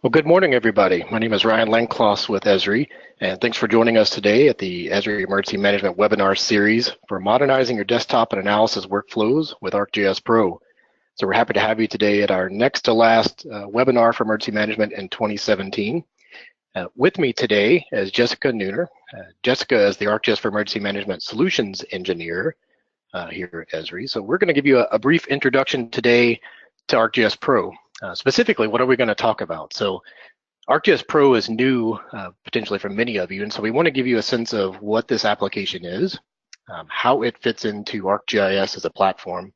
Well, good morning, everybody. My name is Ryan Lenkloss with Esri, and thanks for joining us today at the Esri Emergency Management webinar series for modernizing your desktop and analysis workflows with ArcGIS Pro. So we're happy to have you today at our next to last webinar for emergency management in 2017. With me today is Jessica Nooner. Jessica is the ArcGIS for Emergency Management Solutions engineer here at Esri. So we're going to give you a brief introduction today to ArcGIS Pro. Specifically, what are we going to talk about? So ArcGIS Pro is new potentially for many of you, and so we want to give you a sense of what this application is, how it fits into ArcGIS as a platform,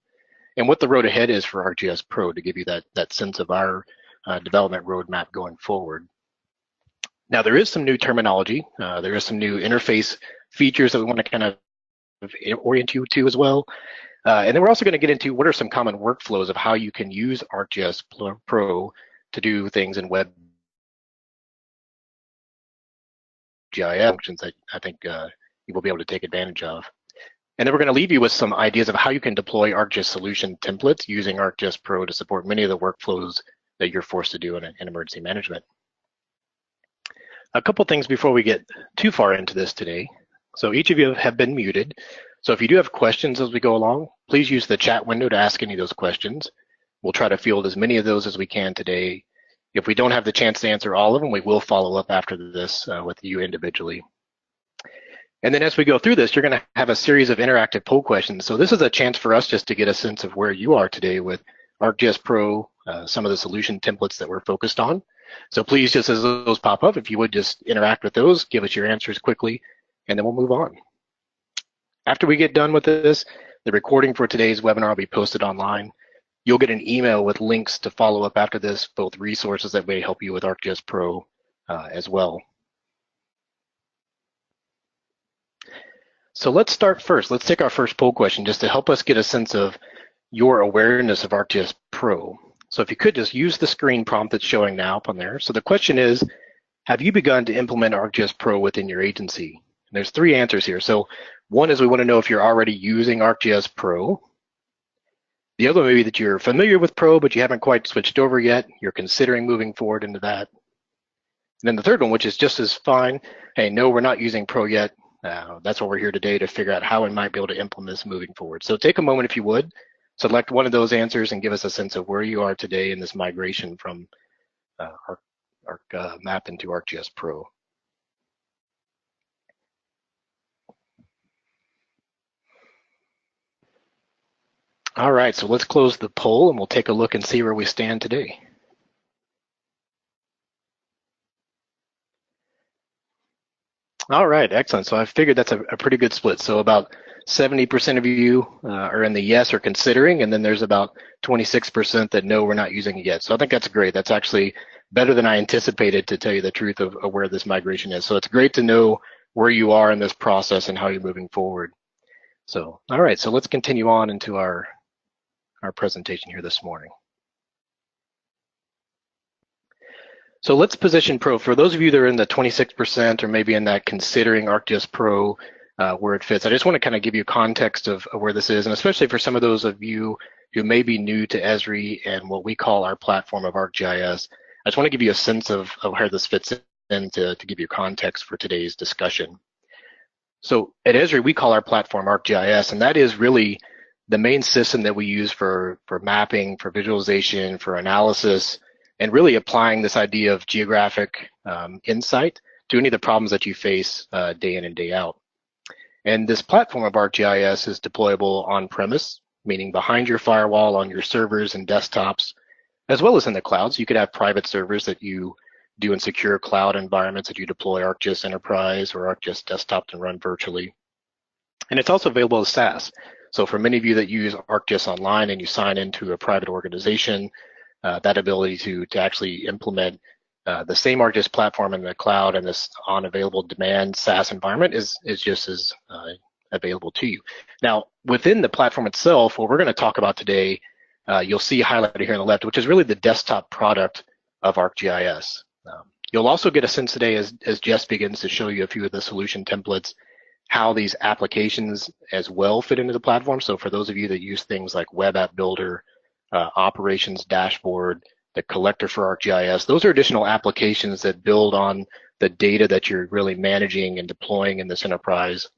and what the road ahead is for ArcGIS Pro to give you that sense of our development roadmap going forward. Now, there is some new terminology. There is some new interface features that we want to kind of orient you to as well. And then we're also going to get into what are some common workflows of how you can use ArcGIS Pro to do things in web GIS functions that I think you will be able to take advantage of. And then we're going to leave you with some ideas of how you can deploy ArcGIS solution templates using ArcGIS Pro to support many of the workflows that you're forced to do in emergency management. A couple things before we get too far into this today. So each of you have been muted. So if you do have questions as we go along, please use the chat window to ask any of those questions. We'll try to field as many of those as we can today. If we don't have the chance to answer all of them, we will follow up after this with you individually. And then as we go through this, you're going to have a series of interactive poll questions. So this is a chance for us just to get a sense of where you are today with ArcGIS Pro, some of the solution templates that we're focused on. So please, just as those pop up, if you would just interact with those, give us your answers quickly, and then we'll move on. After we get done with this, the recording for today's webinar will be posted online. You'll get an email with links to follow up after this, both resources that may help you with ArcGIS Pro as well. So let's start first. Let's take our first poll question just to help us get a sense of your awareness of ArcGIS Pro. So if you could just use the screen prompt that's showing now up on there. So the question is, have you begun to implement ArcGIS Pro within your agency? And there's three answers here. So one is we want to know if you're already using ArcGIS Pro. The other may be that you're familiar with Pro, but you haven't quite switched over yet. You're considering moving forward into that. And then the third one, which is just as fine, hey, no, we're not using Pro yet. That's why we're here today, to figure out how we might be able to implement this moving forward. So take a moment, if you would, select one of those answers and give us a sense of where you are today in this migration from ArcMap into ArcGIS Pro. All right, so let's close the poll and we'll take a look and see where we stand today. All right, excellent. So I figured that's a pretty good split. So about 70% of you are in the yes or considering, and then there's about 26% that no, we're not using it yet. So I think that's great. That's actually better than I anticipated, to tell you the truth, of where this migration is. So it's great to know where you are in this process and how you're moving forward. So, all right, so let's continue on into our presentation here this morning. So let's position Pro. For those of you that are in the 26% or maybe in that considering ArcGIS Pro where it fits, I just want to kind of give you context of where this is, and especially for some of those of you who may be new to Esri and what we call our platform of ArcGIS. I just want to give you a sense of where this fits in to give you context for today's discussion. So at Esri, we call our platform ArcGIS, and that is really the main system that we use for mapping, for visualization, for analysis, and really applying this idea of geographic insight to any of the problems that you face day in and day out. And this platform of ArcGIS is deployable on-premise, meaning behind your firewall on your servers and desktops, as well as in the cloud. So you could have private servers that you do in secure cloud environments that you deploy ArcGIS Enterprise or ArcGIS Desktop to run virtually. And it's also available as SaaS. So for many of you that use ArcGIS Online and you sign into a private organization, that ability to actually implement the same ArcGIS platform in the cloud and this on available demand SaaS environment is just as available to you. Now, within the platform itself, what we're going to talk about today, you'll see highlighted here on the left, which is really the desktop product of ArcGIS. You'll also get a sense today as Jess begins to show you a few of the solution templates, how these applications as well fit into the platform. So for those of you that use things like Web App Builder, Operations Dashboard, the collector for ArcGIS. Those are additional applications that build on the data that you're really managing and deploying in this enterprise.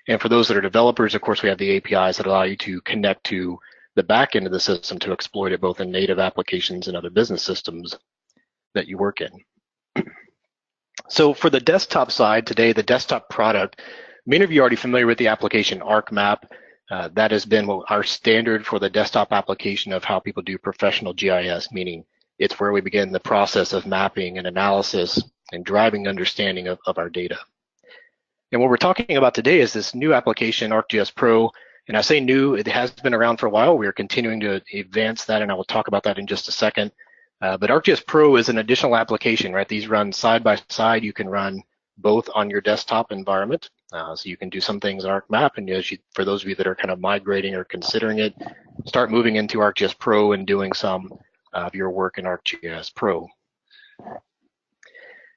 And for those that are developers, of course, we have the APIs that allow you to connect to the back end of the system to exploit it both in native applications and other business systems that you work in. So for the desktop side today, the desktop product, many of you are already familiar with the application ArcMap. That has been our standard for the desktop application of how people do professional GIS, meaning it's where we begin the process of mapping and analysis and driving understanding of our data. And what we're talking about today is this new application, ArcGIS Pro. And I say new, it has been around for a while. We are continuing to advance that, and I will talk about that in just a second. But ArcGIS Pro is an additional application, right? These run side by side. You can run both on your desktop environment. So you can do some things in ArcMap, and for those of you that are kind of migrating or considering it, start moving into ArcGIS Pro and doing some of your work in ArcGIS Pro.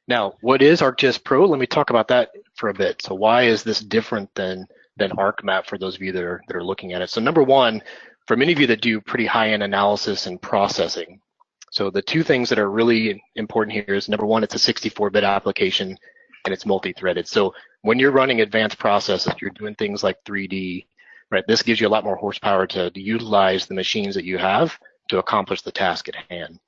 Now, what is ArcGIS Pro? Let me talk about that for a bit. So why is this different than ArcMap for those of you that are looking at it? So number one, for many of you that do pretty high-end analysis and processing, so the two things that are really important here is, number one, it's a 64-bit application and it's multi-threaded. So when you're running advanced processes, you're doing things like 3D, right? This gives you a lot more horsepower to utilize the machines that you have to accomplish the task at hand.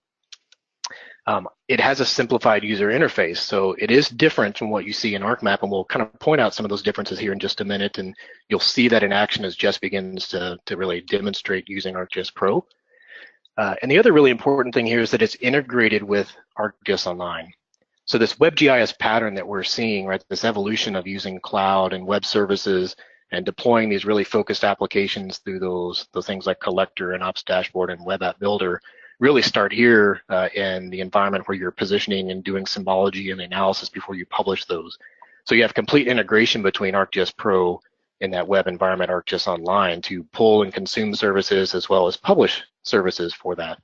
It has a simplified user interface, so it is different from what you see in ArcMap, and we'll kind of point out some of those differences here in just a minute, and you'll see that in action as Jess begins to really demonstrate using ArcGIS Pro. And the other really important thing here is that it's integrated with ArcGIS Online. So this WebGIS pattern that we're seeing, right, this evolution of using cloud and web services and deploying these really focused applications through those things like Collector and Ops Dashboard and Web App Builder, really start here in the environment where you're positioning and doing symbology and analysis before you publish those. So you have complete integration between ArcGIS Pro and that web environment, ArcGIS Online, to pull and consume services as well as publish services for that.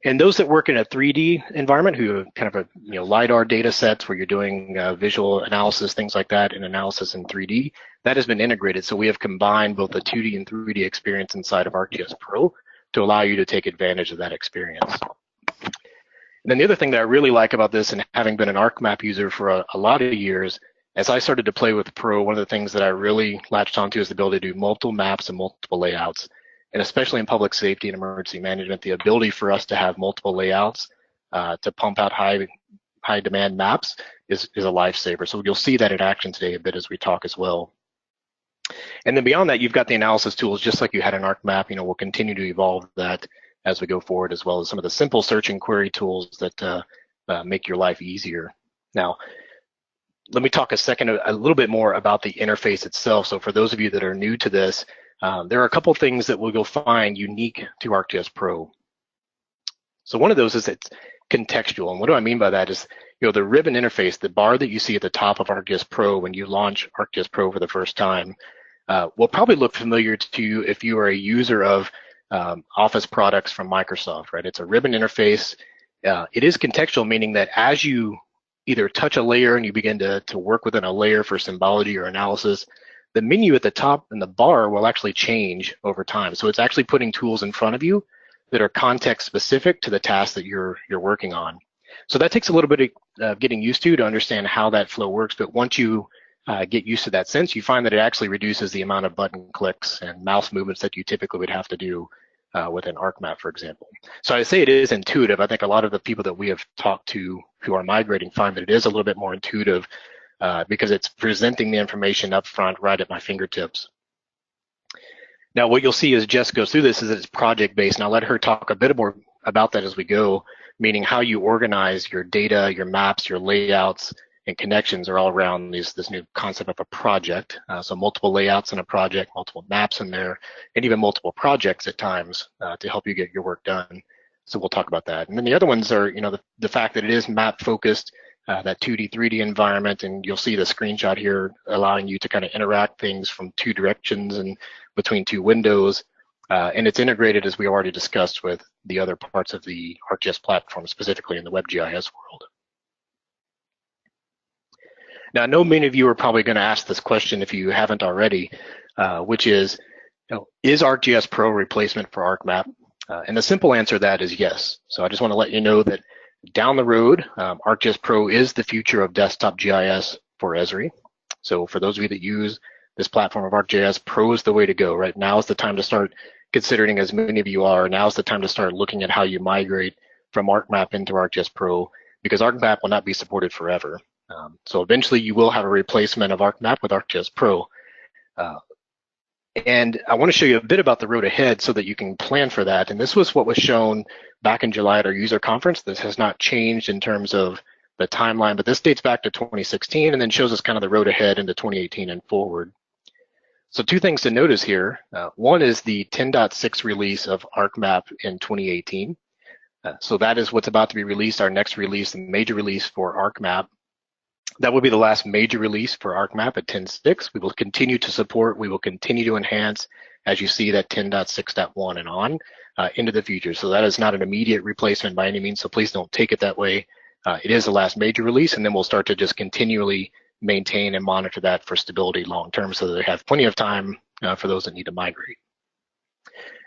And those that work in a 3D environment, who have kind of LiDAR data sets where you're doing visual analysis, things like that, and analysis in 3D, that has been integrated. So we have combined both the 2D and 3D experience inside of ArcGIS Pro to allow you to take advantage of that experience. And then the other thing that I really like about this, and having been an ArcMap user for a lot of years, as I started to play with the Pro, one of the things that I really latched onto is the ability to do multiple maps and multiple layouts. And especially in public safety and emergency management, the ability for us to have multiple layouts to pump out high demand maps is a lifesaver. So you'll see that in action today a bit as we talk as well. And then beyond that, you've got the analysis tools, just like you had in ArcMap. We'll continue to evolve that as we go forward, as well as some of the simple search and query tools that make your life easier. Now, let me talk a little bit more about the interface itself. So for those of you that are new to this, there are a couple things that we'll find unique to ArcGIS Pro. So one of those is it's contextual. And what do I mean by that is, the ribbon interface, the bar that you see at the top of ArcGIS Pro when you launch ArcGIS Pro for the first time, will probably look familiar to you if you are a user of Office products from Microsoft, right? It's a ribbon interface. It is contextual, meaning that as you either touch a layer and you begin to work within a layer for symbology or analysis, the menu at the top and the bar will actually change over time. So it's actually putting tools in front of you that are context specific to the task that you're working on. So that takes a little bit of getting used to understand how that flow works. But once you get used to that sense, you find that it actually reduces the amount of button clicks and mouse movements that you typically would have to do within ArcMap, for example. So I say it is intuitive. I think a lot of the people that we have talked to who are migrating find that it is a little bit more intuitive because it's presenting the information up front right at my fingertips. Now, what you'll see as Jess goes through this is that it's project-based, and I'll let her talk a bit more about that as we go, meaning how you organize your data, your maps, your layouts, and connections are all around this new concept of a project. So multiple layouts in a project, multiple maps in there, and even multiple projects at times to help you get your work done. So we'll talk about that. And then the other ones are, the fact that it is map focused, that 2D, 3D environment, and you'll see the screenshot here allowing you to kind of interact things from two directions and between two windows. And it's integrated, as we already discussed, with the other parts of the ArcGIS platform, specifically in the WebGIS world. Now, I know many of you are probably going to ask this question if you haven't already, which is, is ArcGIS Pro a replacement for ArcMap? And the simple answer to that is yes. So I just want to let you know that down the road, ArcGIS Pro is the future of desktop GIS for Esri. So for those of you that use this platform of ArcGIS, Pro is the way to go. Right now is the time to start considering, as many of you are, now is the time to start looking at how you migrate from ArcMap into ArcGIS Pro, because ArcMap will not be supported forever. So eventually you will have a replacement of ArcMap with ArcGIS Pro. And I want to show you a bit about the road ahead so that you can plan for that. And this was what was shown back in July at our user conference. This has not changed in terms of the timeline, but this dates back to 2016 and then shows us kind of the road ahead into 2018 and forward. So two things to notice here. One is the 10.6 release of ArcMap in 2018. So that is what's about to be released, our next release, the major release for ArcMap. That will be the last major release for ArcMap at 10.6. We will continue to support, we will continue to enhance, as you see, that 10.6.1 and on into the future. So that is not an immediate replacement by any means, so please don't take it that way. It is the last major release, and then we'll start to just continually maintain and monitor that for stability long term so that they have plenty of time for those that need to migrate.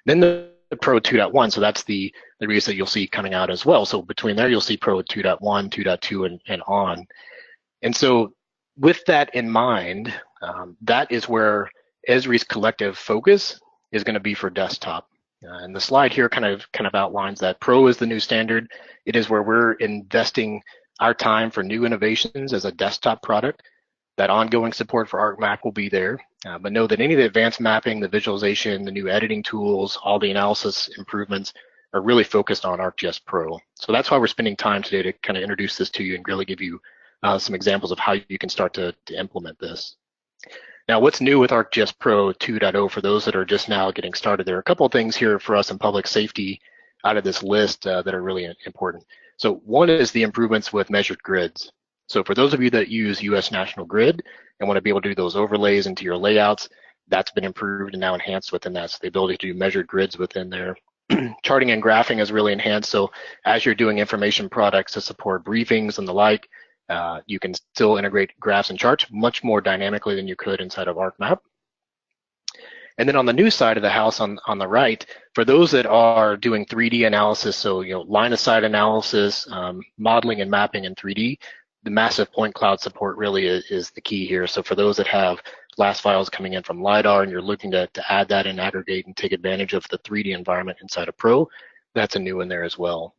Then the Pro 2.1, so that's the release that you'll see coming out as well. So between there, you'll see Pro 2.1, 2.2, and on. And so with that in mind, that is where Esri's collective focus is going to be for desktop. And the slide here kind of outlines that Pro is the new standard. It is where we're investing our time for new innovations as a desktop product. That ongoing support for ArcMap will be there, but know that any of the advanced mapping, the visualization, the new editing tools, all the analysis improvements are really focused on ArcGIS Pro. So that's why we're spending time today to kind of introduce this to you and really give you some examples of how you can start to implement this. Now, what's new with ArcGIS Pro 2.0 for those that are just now getting started? There are a couple of things here for us in public safety out of this list that are really important. So one is the improvements with measured grids. So for those of you that use US National Grid and want to be able to do those overlays into your layouts, that's been improved and now enhanced within that. So the ability to do measured grids within there. Charting and graphing is really enhanced. So as you're doing information products to support briefings and the like, you can still integrate graphs and charts much more dynamically than you could inside of ArcMap. And then on the new side of the house on the right, for those that are doing 3D analysis, so line of sight analysis, modeling and mapping in 3D, the massive point cloud support really is the key here. So for those that have LAS files coming in from LiDAR and you're looking to add that and aggregate and take advantage of the 3D environment inside of Pro, that's a new one there as well.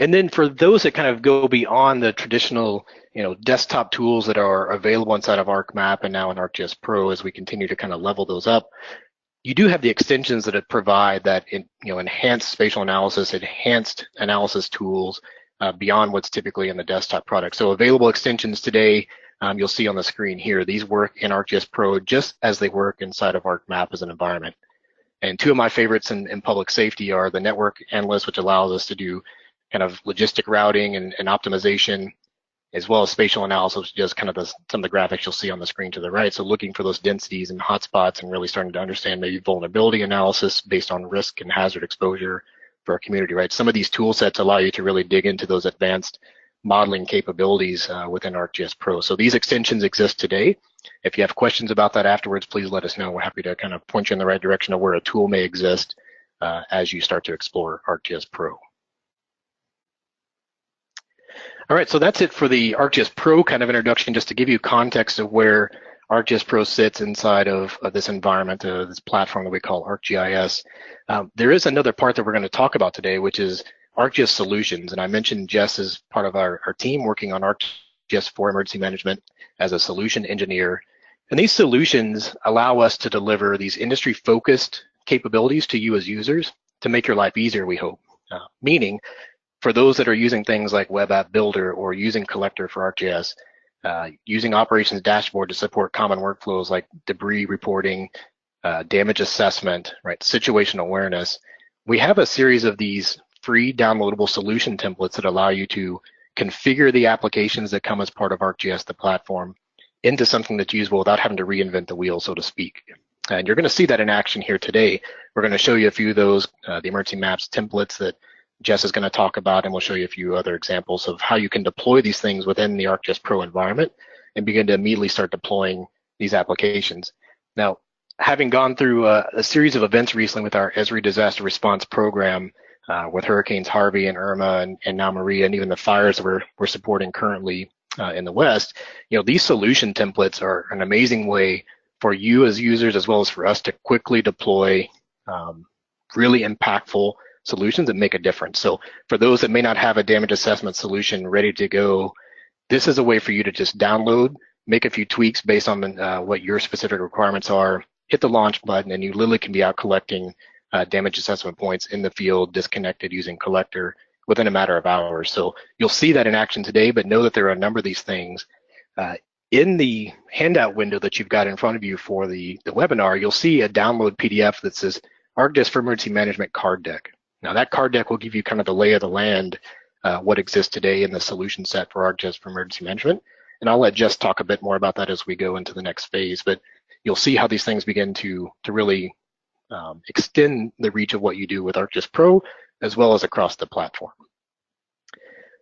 And then for those that kind of go beyond the traditional, desktop tools that are available inside of ArcMap and now in ArcGIS Pro, as we continue to kind of level those up, you do have the extensions that provide that, enhanced spatial analysis, enhanced analysis tools beyond what's typically in the desktop product. So available extensions today, you'll see on the screen here. These work in ArcGIS Pro just as they work inside of ArcMap as an environment. And two of my favorites in public safety are the network analyst, which allows us to do kind of logistic routing and optimization, as well as spatial analysis, which does kind of some of the graphics you'll see on the screen to the right. So looking for those densities and hotspots and really starting to understand maybe vulnerability analysis based on risk and hazard exposure for our community, right? Some of these tool sets allow you to really dig into those advanced modeling capabilities within ArcGIS Pro. So these extensions exist today. If you have questions about that afterwards, please let us know. We're happy to kind of point you in the right direction of where a tool may exist as you start to explore ArcGIS Pro. All right, so that's it for the ArcGIS Pro kind of introduction, just to give you context of where ArcGIS Pro sits inside of this environment, this platform that we call ArcGIS. There is another part that we're going to talk about today, which is ArcGIS Solutions. And I mentioned Jess is part of our team working on ArcGIS for emergency management as a solution engineer. And these solutions allow us to deliver these industry-focused capabilities to you as users to make your life easier, we hope. Meaning, for those that are using things like Web App Builder or using Collector for ArcGIS, using Operations Dashboard to support common workflows like debris reporting, damage assessment, right, situational awareness, we have a series of these free downloadable solution templates that allow you to configure the applications that come as part of ArcGIS, the platform, into something that's usable without having to reinvent the wheel, so to speak. And you're going to see that in action here today. We're going to show you a few of those, the emergency maps templates that Jess is going to talk about, and we'll show you a few other examples of how you can deploy these things within the ArcGIS Pro environment and begin to immediately start deploying these applications. Now, having gone through a series of events recently with our Esri disaster response program, with Hurricanes Harvey and Irma and now Maria, and even the fires that we're supporting currently in the West, these solution templates are an amazing way for you as users, as well as for us, to quickly deploy really impactful solutions that make a difference. So for those that may not have a damage assessment solution ready to go, this is a way for you to just download, make a few tweaks based on what your specific requirements are, hit the launch button, and you literally can be out collecting damage assessment points in the field, disconnected using Collector within a matter of hours. So you'll see that in action today, but know that there are a number of these things. In the handout window that you've got in front of you for the webinar, you'll see a download PDF that says ArcGIS for Emergency Management card deck. Now that card deck will give you kind of the lay of the land, what exists today in the solution set for ArcGIS for Emergency Management. And I'll let Jess talk a bit more about that as we go into the next phase, but you'll see how these things begin to really extend the reach of what you do with ArcGIS Pro, as well as across the platform.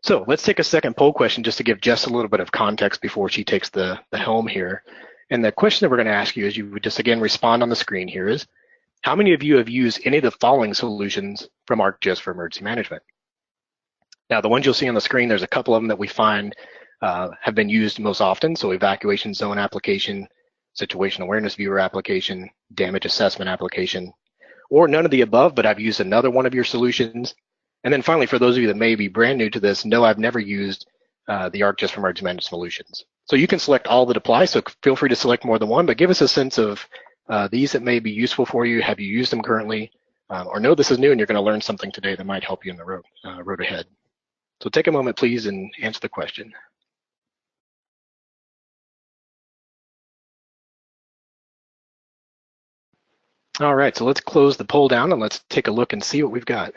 So let's take a second poll question just to give Jess a little bit of context before she takes the helm here. And the question that we're going to ask you, as you would just again respond on the screen here, is how many of you have used any of the following solutions from ArcGIS for Emergency Management? Now, the ones you'll see on the screen, there's a couple of them that we find have been used most often. So evacuation zone application, situation awareness viewer application, damage assessment application, or none of the above, but I've used another one of your solutions. And then finally, for those of you that may be brand new to this, no, I've never used the ArcGIS for Emergency Management Solutions. So you can select all that apply, so feel free to select more than one, but give us a sense of these that may be useful for you. Have you used them currently? Or no, this is new and you're going to learn something today that might help you in the road ahead. So take a moment, please, and answer the question. All right, so let's close the poll down and let's take a look and see what we've got.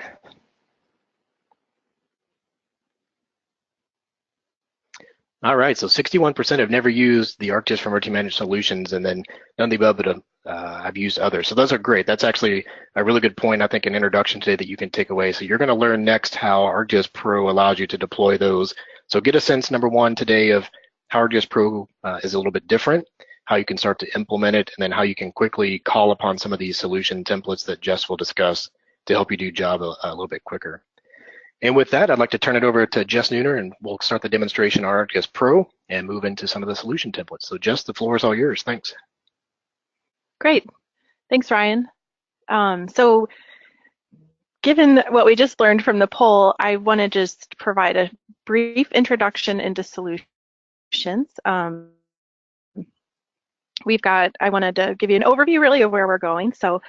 All right, so 61% have never used the ArcGIS for Emergency Management Solutions, and then none of the above, but I've used others. So those are great. That's actually a really good point, I think, an introduction today that you can take away. So you're going to learn next how ArcGIS Pro allows you to deploy those. So get a sense, number one, today of how ArcGIS Pro is a little bit different, how you can start to implement it, and then how you can quickly call upon some of these solution templates that Jess will discuss to help you do your job a little bit quicker. And with that, I'd like to turn it over to Jess Nooner, and we'll start the demonstration on ArcGIS Pro and move into some of the solution templates. So Jess, the floor is all yours. Thanks. Great. Thanks, Ryan. So given what we just learned from the poll, I want to just provide a brief introduction into solutions. I wanted to give you an overview really of where we're going. So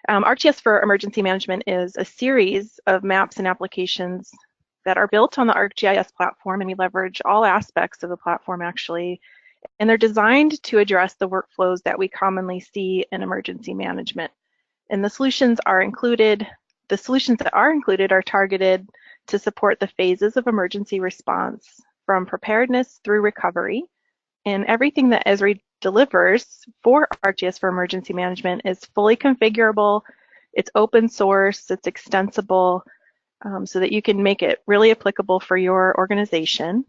ArcGIS for Emergency Management is a series of maps and applications that are built on the ArcGIS platform, and we leverage all aspects of the platform actually, and they're designed to address the workflows that we commonly see in emergency management. And the solutions that are included are targeted to support the phases of emergency response from preparedness through recovery, and everything that Esri delivers for ArcGIS for Emergency Management is fully configurable, it's open source, it's extensible, so that you can make it really applicable for your organization.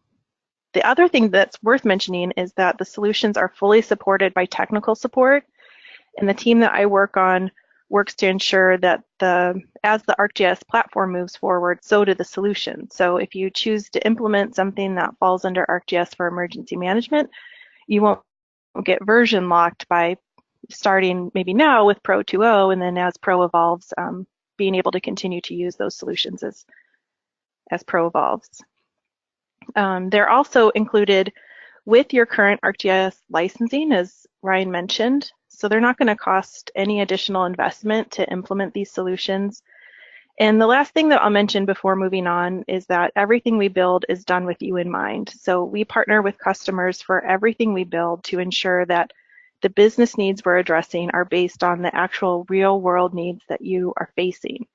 The other thing that's worth mentioning is that the solutions are fully supported by technical support, and the team that I work on works to ensure that as the ArcGIS platform moves forward, so do the solutions. So if you choose to implement something that falls under ArcGIS for Emergency Management, you won't get version locked by starting maybe now with Pro 2.0, and then as Pro evolves, being able to continue to use those solutions as Pro evolves. They're also included with your current ArcGIS licensing, as Ryan mentioned, so they're not going to cost any additional investment to implement these solutions. And the last thing that I'll mention before moving on is that everything we build is done with you in mind. So we partner with customers for everything we build to ensure that the business needs we're addressing are based on the actual real world needs that you are facing.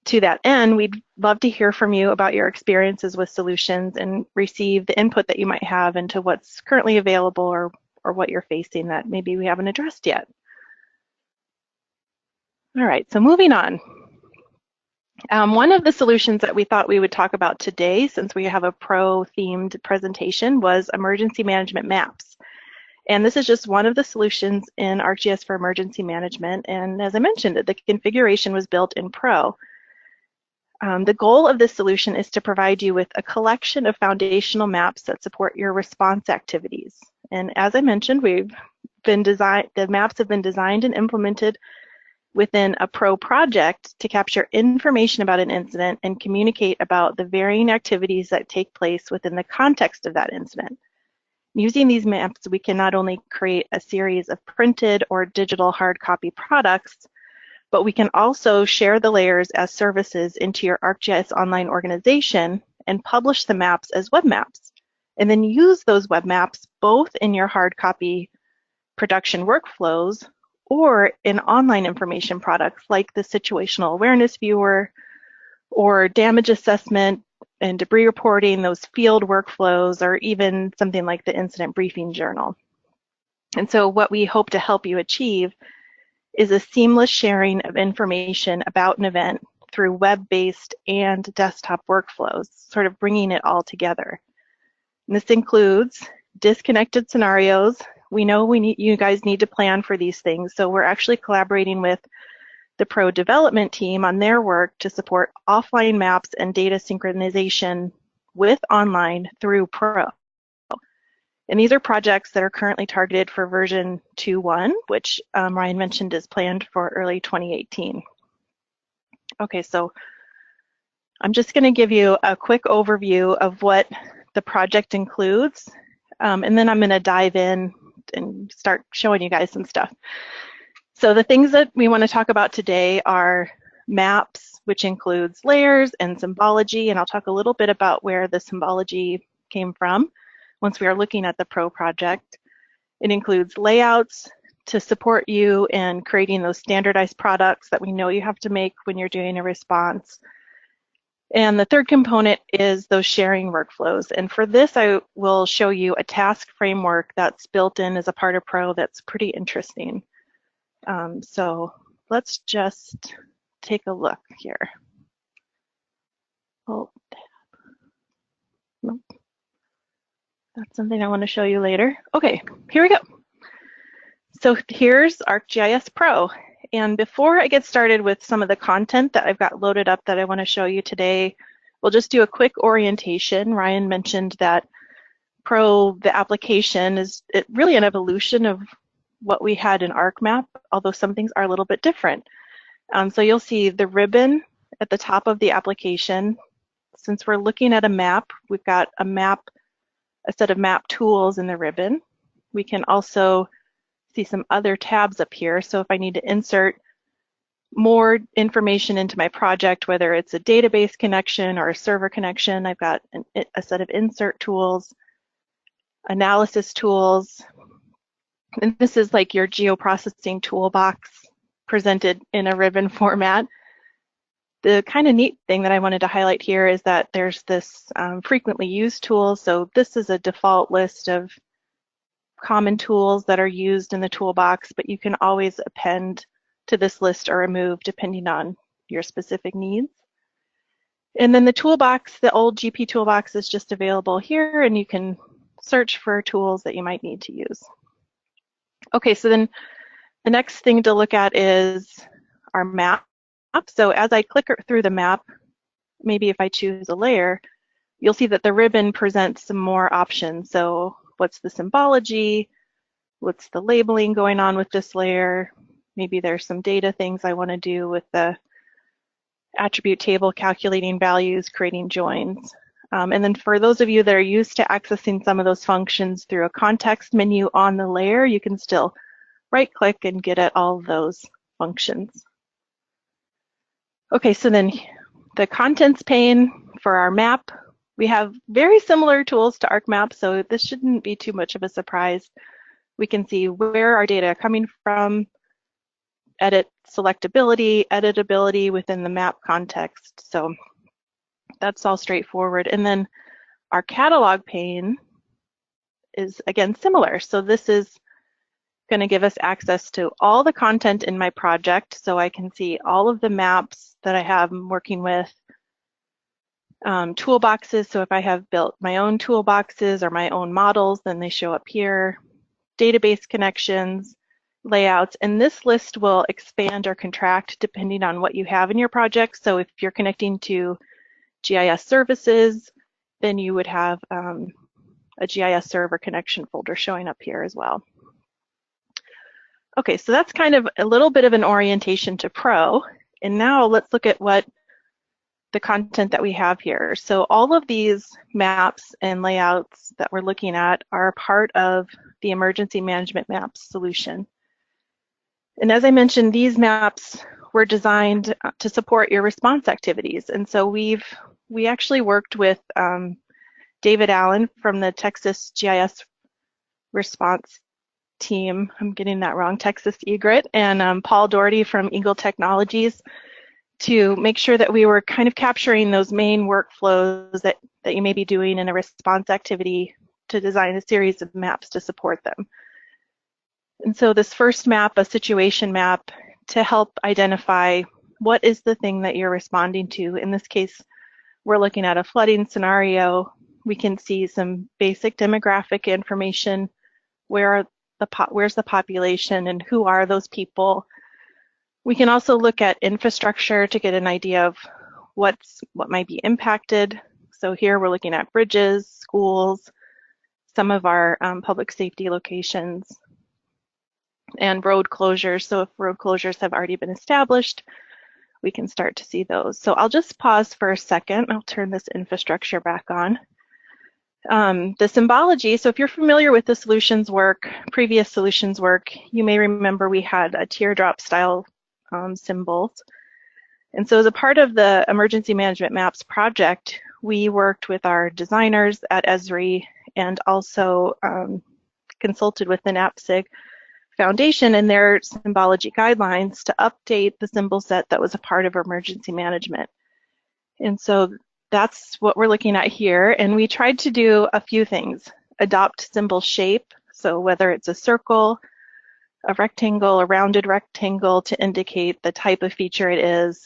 To that end, we'd love to hear from you about your experiences with solutions and receive the input that you might have into what's currently available or what you're facing that maybe we haven't addressed yet. All right, so moving on. One of the solutions that we thought we would talk about today, since we have a Pro-themed presentation, was emergency management maps. And this is just one of the solutions in ArcGIS for emergency management. And as I mentioned, the configuration was built in Pro. The goal of this solution is to provide you with a collection of foundational maps that support your response activities. And as I mentioned, the maps have been designed and implemented within a Pro project to capture information about an incident and communicate about the varying activities that take place within the context of that incident. Using these maps, we can not only create a series of printed or digital hard copy products, but we can also share the layers as services into your ArcGIS Online organization and publish the maps as web maps, and then use those web maps both in your hard copy production workflows or in online information products like the Situational Awareness Viewer or damage assessment and debris reporting, those field workflows, or even something like the Incident Briefing Journal. And so what we hope to help you achieve is a seamless sharing of information about an event through web-based and desktop workflows, sort of bringing it all together. And this includes disconnected scenarios. We know you guys need to plan for these things, so we're actually collaborating with the Pro development team on their work to support offline maps and data synchronization with online through Pro. And these are projects that are currently targeted for version 2.1, which Ryan mentioned is planned for early 2018. Okay, so I'm just going to give you a quick overview of what the project includes, and then I'm going to dive in and start showing you guys some stuff. So the things that we want to talk about today are maps, which includes layers and symbology, and I'll talk a little bit about where the symbology came from once we are looking at the Pro project. It includes layouts to support you in creating those standardized products that we know you have to make when you're doing a response. And the third component is those sharing workflows. And for this, I will show you a task framework that's built in as a part of Pro that's pretty interesting. So let's just take a look here. Oh, nope. That's something I want to show you later. Okay, here we go. So here's ArcGIS Pro. And before I get started with some of the content that I've got loaded up that I want to show you today, we'll just do a quick orientation. Ryan mentioned that Pro, the application, is really an evolution of what we had in ArcMap, although some things are a little bit different. So you'll see the ribbon at the top of the application. Since we're looking at a map, we've got a set of map tools in the ribbon. We can also see some other tabs up here. So if I need to insert more information into my project, whether it's a database connection or a server connection, I've got a set of insert tools, analysis tools, and this is like your geoprocessing toolbox presented in a ribbon format. The kind of neat thing that I wanted to highlight here is that there's this frequently used tools. So this is a default list of common tools that are used in the toolbox, but you can always append to this list or remove depending on your specific needs. And then the toolbox, the old GP toolbox, is just available here, and you can search for tools that you might need to use. Okay, so then the next thing to look at is our map. So as I click through the map, maybe if I choose a layer, you'll see that the ribbon presents some more options. So what's the symbology? What's the labeling going on with this layer? Maybe there's some data things I want to do with the attribute table, calculating values, creating joins. And then for those of you that are used to accessing some of those functions through a context menu on the layer, you can still right-click and get at all of those functions. Okay, so then the contents pane for our map, we have very similar tools to ArcMap, so this shouldn't be too much of a surprise. We can see where our data are coming from, edit selectability, editability within the map context. So that's all straightforward. And then our catalog pane is again similar. So this is going to give us access to all the content in my project, so I can see all of the maps that I have working with, toolboxes. So if I have built my own toolboxes or my own models, then they show up here. database connections, layouts, and this list will expand or contract depending on what you have in your project. So if you're connecting to GIS services, then you would have a GIS server connection folder showing up here as well. Okay, so that's kind of a little bit of an orientation to Pro. And now let's look at what the content that we have here. So all of these maps and layouts that we're looking at are part of the Emergency Management Maps solution. And as I mentioned, these maps were designed to support your response activities. And so we actually worked with David Allen from the Texas GIS response team, I'm getting that wrong, Texas EGRIT, and Paul Doherty from Eagle Technologies to make sure that we were kind of capturing those main workflows that you may be doing in a response activity to design a series of maps to support them. And so this first map, a situation map, to help identify what is the thing that you're responding to. In this case, we're looking at a flooding scenario. We can see some basic demographic information. Where's the population and who are those people? We can also look at infrastructure to get an idea of what might be impacted. So here we're looking at bridges, schools, some of our public safety locations, and road closures. So if road closures have already been established, we can start to see those. So I'll just pause for a second. I'll turn this infrastructure back on. The symbology, so if you're familiar with the solutions work, previous solutions work, you may remember we had a teardrop style symbols. And so as a part of the Emergency Management Maps project, we worked with our designers at Esri and also consulted with the NAPSG Foundation and their symbology guidelines to update the symbol set that was a part of emergency management. And so that's what we're looking at here. And we tried to do a few things. Adopt symbol shape, so whether it's a circle, a rectangle, a rounded rectangle to indicate the type of feature it is,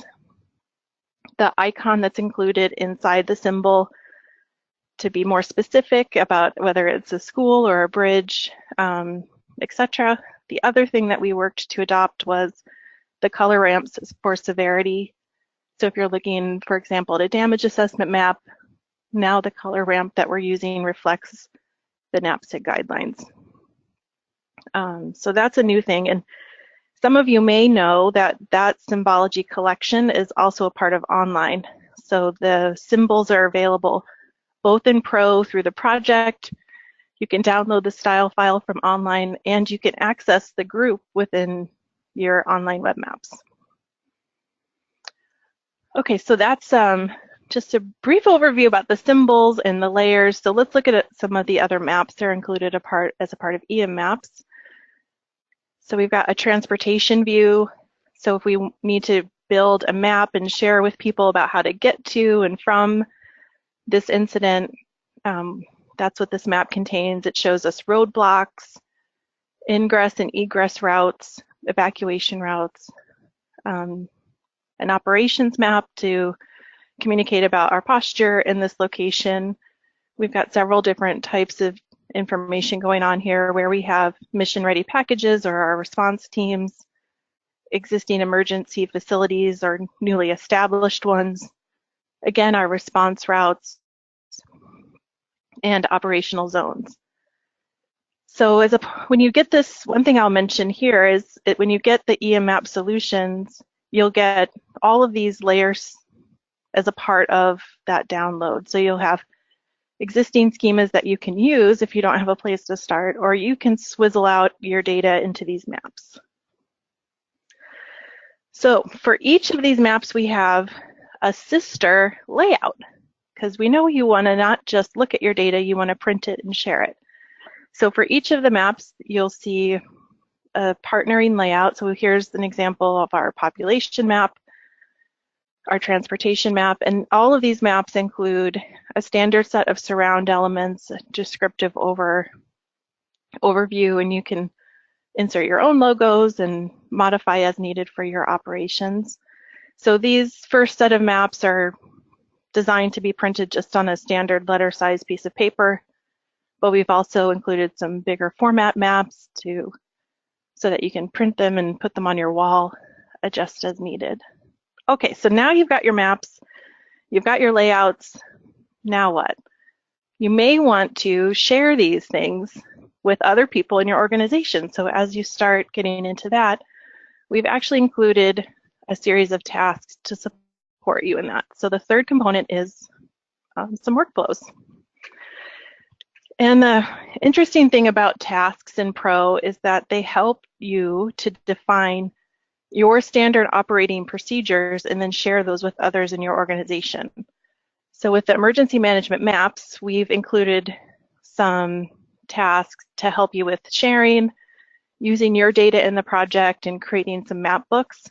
the icon that's included inside the symbol to be more specific about whether it's a school or a bridge, etc. The other thing that we worked to adopt was the color ramps for severity. So if you're looking, for example, at a damage assessment map, now the color ramp that we're using reflects the NAPSG guidelines. So that's a new thing. And some of you may know that that symbology collection is also a part of online. So the symbols are available both in Pro through the project. You can download the style file from online, and you can access the group within your online web maps. Okay, so that's just a brief overview about the symbols and the layers. So let's look at some of the other maps that are included as a part of EM maps. So we've got a transportation view. So if we need to build a map and share with people about how to get to and from this incident, that's what this map contains. It shows us roadblocks, ingress and egress routes, evacuation routes, an operations map to communicate about our posture in this location. We've got several different types of information going on here where we have mission-ready packages or our response teams, existing emergency facilities or newly established ones, again, our response routes, and operational zones. So when you get this, one thing I'll mention here is when you get the EM Map Solutions, you'll get all of these layers as a part of that download. So you'll have existing schemas that you can use if you don't have a place to start, or you can swizzle out your data into these maps. So for each of these maps, we have a sister layout, because we know you want to not just look at your data, you want to print it and share it. So for each of the maps, you'll see a partnering layout. So here's an example of our population map, our transportation map, and all of these maps include a standard set of surround elements, a descriptive overview, and you can insert your own logos and modify as needed for your operations. So these first set of maps are designed to be printed just on a standard letter size piece of paper. but we've also included some bigger format maps so that you can print them and put them on your wall, adjust as needed. Okay, so now you've got your maps, you've got your layouts. Now what? You may want to share these things with other people in your organization. So as you start getting into that, we've actually included a series of tasks to support you in that. So the third component is some workflows. And the interesting thing about tasks in Pro is that they help you to define your standard operating procedures and then share those with others in your organization. So with the emergency management maps, we've included some tasks to help you with sharing, using your data in the project, and creating some map books.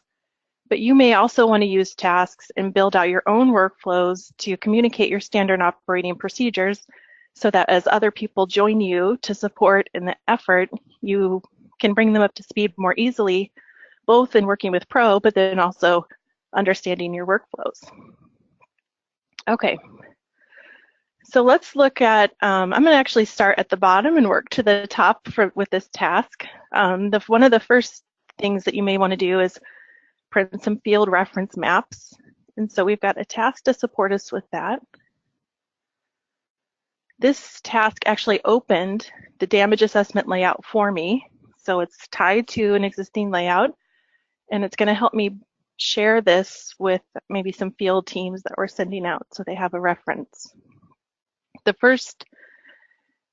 But you may also want to use tasks and build out your own workflows to communicate your standard operating procedures so that as other people join you to support in the effort, you can bring them up to speed more easily, both in working with Pro, but then also understanding your workflows. Okay, so let's look at, I'm going to actually start at the bottom and work to the top with this task. One of the first things that you may want to do is print some field reference maps. And so we've got a task to support us with that. This task actually opened the damage assessment layout for me. So it's tied to an existing layout, and it's going to help me share this with maybe some field teams that we're sending out so they have a reference. The first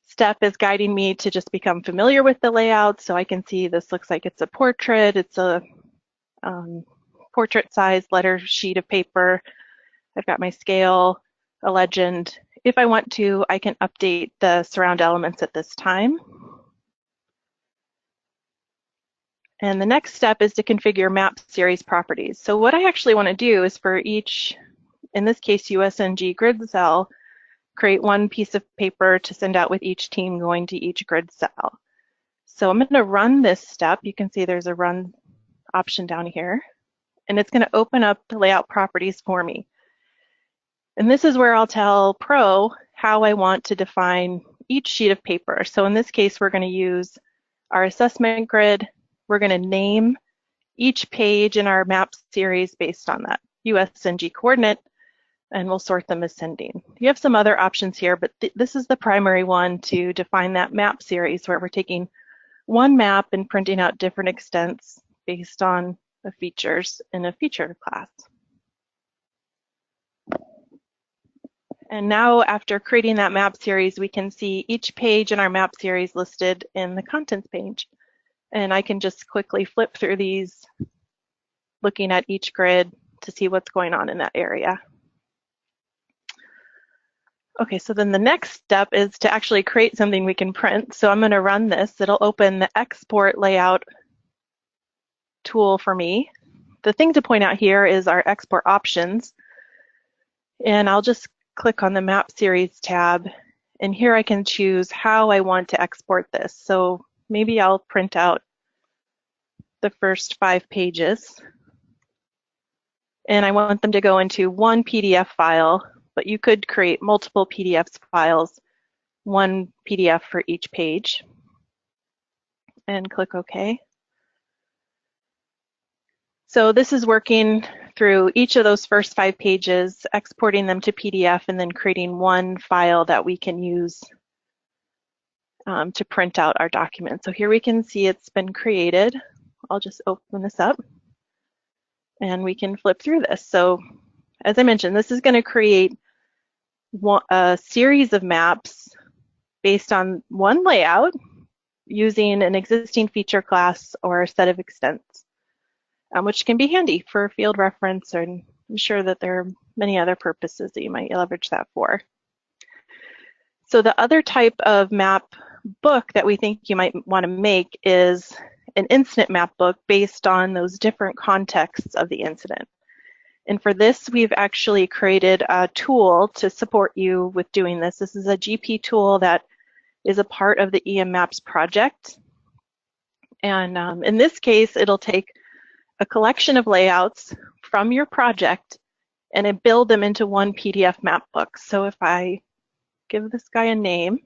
step is guiding me to just become familiar with the layout. So I can see this looks like it's a portrait. It's a portrait size letter sheet of paper. I've got my scale, a legend. If I want to, I can update the surround elements at this time. And the next step is to configure map series properties. So what I actually want to do is for each, in this case, USNG grid cell, create one piece of paper to send out with each team going to each grid cell. So I'm going to run this step. You can see there's a run option down here, and it's going to open up the layout properties for me. And this is where I'll tell Pro how I want to define each sheet of paper. So in this case, we're going to use our assessment grid. We're going to name each page in our map series based on that USNG coordinate, and we'll sort them ascending. You have some other options here, but this is the primary one to define that map series where we're taking one map and printing out different extents based on the features in a feature class. And now after creating that map series, we can see each page in our map series listed in the contents page. And I can just quickly flip through these, looking at each grid to see what's going on in that area. Okay, so then the next step is to actually create something we can print. So I'm going to run this. It'll open the export layout tool for me. The thing to point out here is our export options. And I'll just click on the map series tab. And here I can choose how I want to export this. So maybe I'll print out the first 5 pages. And I want them to go into one PDF file, but you could create multiple PDF files, one PDF for each page. And click OK. So this is working through each of those first 5 pages, exporting them to PDF, and then creating one file that we can use to print out our document. So here we can see it's been created. I'll just open this up and we can flip through this. So as I mentioned, this is going to create a series of maps based on one layout using an existing feature class or a set of extents, which can be handy for field reference, and I'm sure that there are many other purposes that you might leverage that for. So the other type of map book that we think you might want to make is an incident map book based on those different contexts of the incident. And for this, we've actually created a tool to support you with doing this. This is a GP tool that is a part of the EM Maps project. And in this case, it'll take a collection of layouts from your project and it build them into one PDF map book. So if I give this guy a name,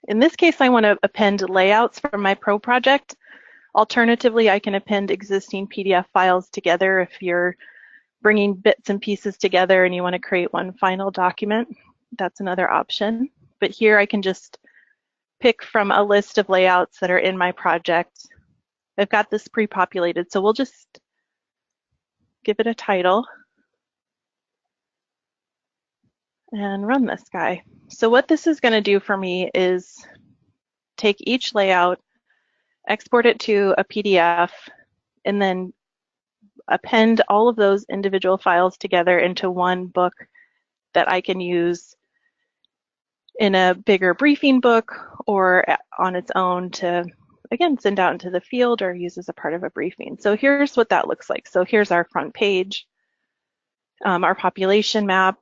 In this case, I want to append layouts from my Pro project. Alternatively, I can append existing PDF files together if you're bringing bits and pieces together and you want to create one final document. That's another option. But here I can just pick from a list of layouts that are in my project. I've got this pre-populated, so we'll just give it a title and run this guy. So what this is going to do for me is take each layout, export it to a PDF, and then append all of those individual files together into one book that I can use in a bigger briefing book or on its own to, again, send out into the field or use as a part of a briefing. So here's what that looks like. So here's our front page, our population map,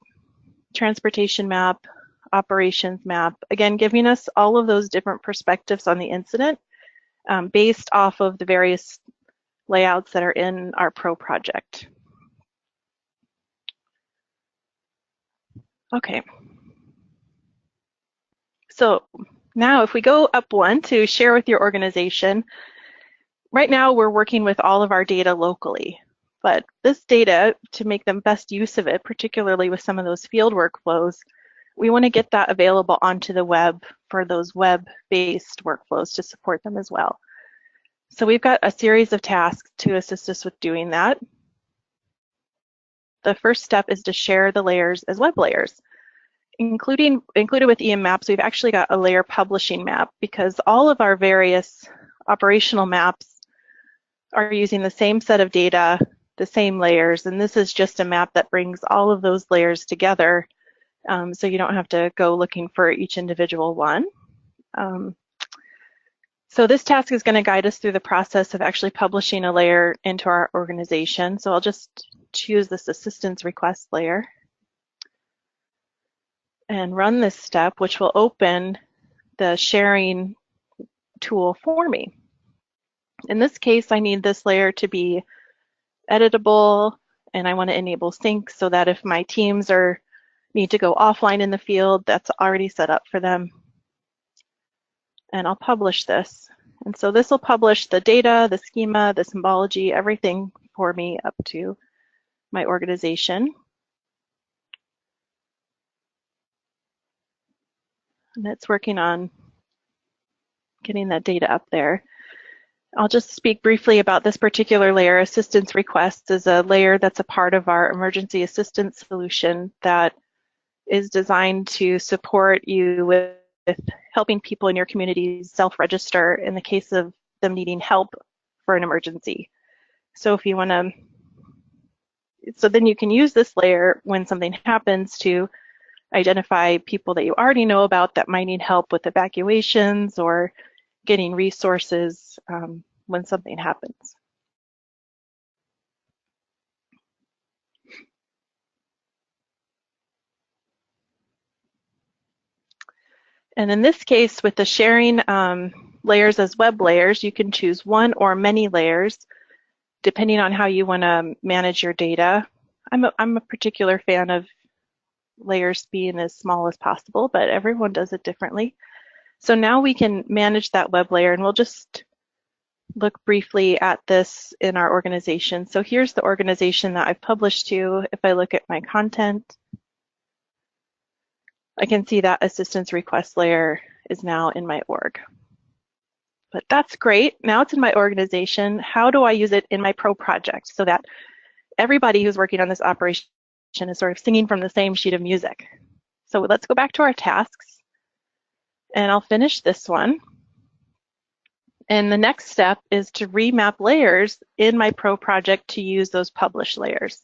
transportation map, operations map, again, giving us all of those different perspectives on the incident based off of the various layouts that are in our Pro project. Okay. So now if we go up one to share with your organization, right now we're working with all of our data locally, but this data, to make the best use of it, particularly with some of those field workflows, we want to get that available onto the web for those web-based workflows to support them as well. So we've got a series of tasks to assist us with doing that. The first step is to share the layers as web layers. Included with EM Maps, we've actually got a layer publishing map because all of our various operational maps are using the same set of data, the same layers, and this is just a map that brings all of those layers together, so you don't have to go looking for each individual one. So this task is going to guide us through the process of actually publishing a layer into our organization. So I'll just choose this assistance request layer and run this step, which will open the sharing tool for me. In this case, I need this layer to be editable, and I want to enable sync so that if my teams need to go offline in the field, that's already set up for them. And I'll publish this. And so this will publish the data, the schema, the symbology, everything for me up to my organization. And it's working on getting that data up there. I'll just speak briefly about this particular layer. Assistance requests is a layer that's a part of our emergency assistance solution that is designed to support you with helping people in your communities self-register in the case of them needing help for an emergency. So if you want to, so then you can use this layer when something happens to identify people that you already know about that might need help with evacuations or getting resources when something happens. And in this case, with the sharing layers as web layers, you can choose one or many layers, depending on how you want to manage your data. I'm a particular fan of layers being as small as possible, but everyone does it differently. So now we can manage that web layer, and we'll just look briefly at this in our organization. So here's the organization that I've published to. If I look at my content, I can see that assistance request layer is now in my org. But that's great. Now it's in my organization. How do I use it in my Pro project so that everybody who's working on this operation is sort of singing from the same sheet of music? So let's go back to our tasks, and I'll finish this one. And the next step is to remap layers in my Pro project to use those published layers.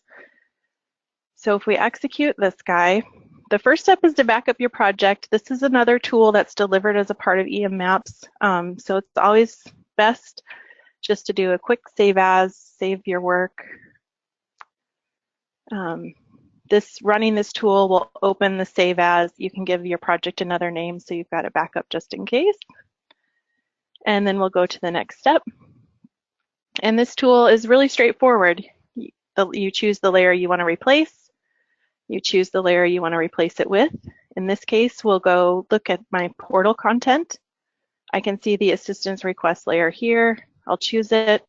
So if we execute this guy, the first step is to back up your project. This is another tool that's delivered as a part of EM Maps. So it's always best just to do a quick save as, save your work. Running this tool will open the save as. You can give your project another name so you've got a backup just in case. And then we'll go to the next step. And this tool is really straightforward. You choose the layer you want to replace. You choose the layer you want to replace it with. In this case, we'll go look at my portal content. I can see the assistance request layer here. I'll choose it.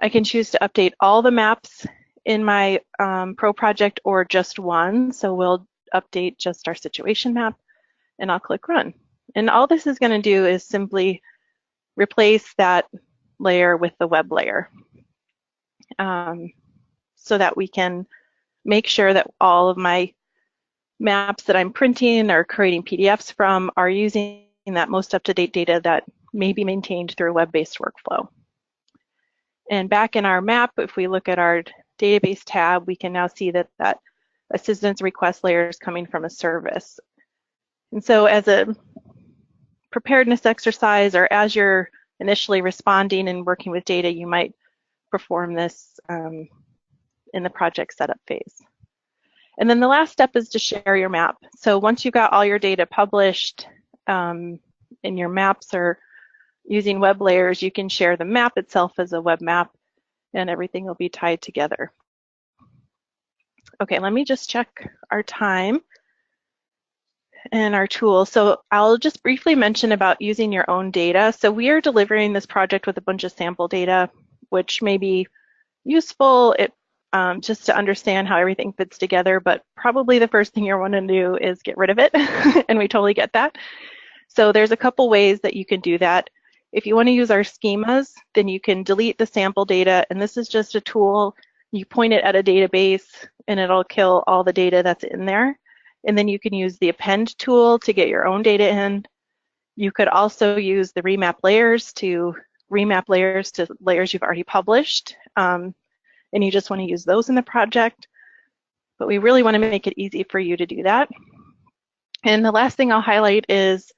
I can choose to update all the maps in my Pro project or just one. So we'll update just our situation map, and I'll click Run. And all this is going to do is simply replace that layer with the web layer so that we can make sure that all of my maps that I'm printing or creating PDFs from are using that most up-to-date data that may be maintained through a web-based workflow. And back in our map, if we look at our database tab, we can now see that that assistance request layer is coming from a service. And so as a preparedness exercise, or as you're initially responding and working with data, you might perform this in the project setup phase. And then the last step is to share your map. So once you've got all your data published and your maps are using web layers, you can share the map itself as a web map and everything will be tied together. Okay, let me just check our time and our tools. So I'll just briefly mention about using your own data. So we are delivering this project with a bunch of sample data, which may be useful just to understand how everything fits together, but probably the first thing you want to do is get rid of it, and we totally get that. So there's a couple ways that you can do that. If you want to use our schemas, then you can delete the sample data, and this is just a tool. You point it at a database, and it'll kill all the data that's in there. And then you can use the append tool to get your own data in. You could also use the remap layers to layers you've already published. And you just want to use those in the project. But we really want to make it easy for you to do that. And the last thing I'll highlight is